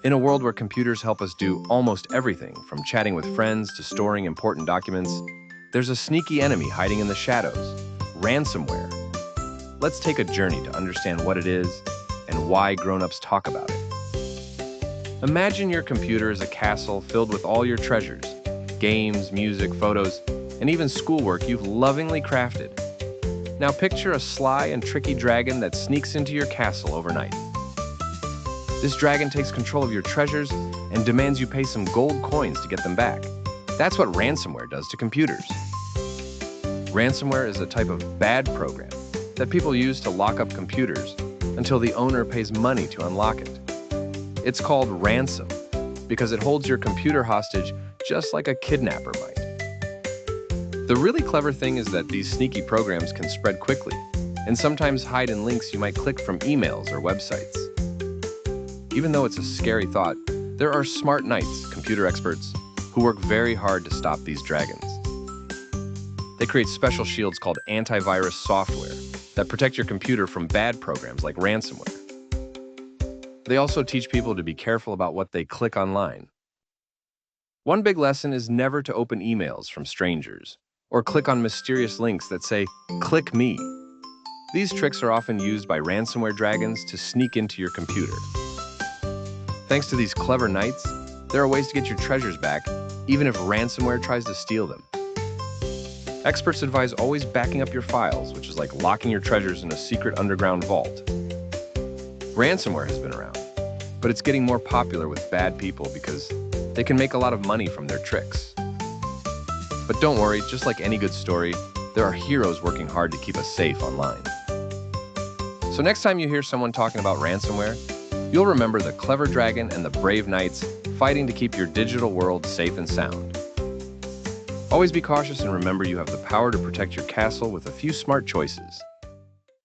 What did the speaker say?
In a world where computers help us do almost everything, from chatting with friends to storing important documents, there's a sneaky enemy hiding in the shadows: ransomware. Let's take a journey to understand what it is and why grown-ups talk about it. Imagine your computer as a castle filled with all your treasures: games, music, photos, and even schoolwork you've lovingly crafted. Now picture a sly and tricky dragon that sneaks into your castle overnight. This dragon takes control of your treasures and demands you pay some gold coins to get them back. That's what ransomware does to computers. Ransomware is a type of bad program that people use to lock up computers until the owner pays money to unlock it. It's called ransom because it holds your computer hostage just like a kidnapper might. The really clever thing is that these sneaky programs can spread quickly and sometimes hide in links you might click from emails or websites. Even though it's a scary thought, there are smart knights, computer experts, who work very hard to stop these dragons. They create special shields called antivirus software that protect your computer from bad programs like ransomware. They also teach people to be careful about what they click online. One big lesson is never to open emails from strangers or click on mysterious links that say, "Click me." These tricks are often used by ransomware dragons to sneak into your computer. Thanks to these clever knights, there are ways to get your treasures back, even if ransomware tries to steal them. Experts advise always backing up your files, which is like locking your treasures in a secret underground vault. Ransomware has been around, but it's getting more popular with bad people because they can make a lot of money from their tricks. But don't worry, just like any good story, there are heroes working hard to keep us safe online. So next time you hear someone talking about ransomware, you'll remember the clever dragon and the brave knights fighting to keep your digital world safe and sound. Always be cautious and remember you have the power to protect your castle with a few smart choices.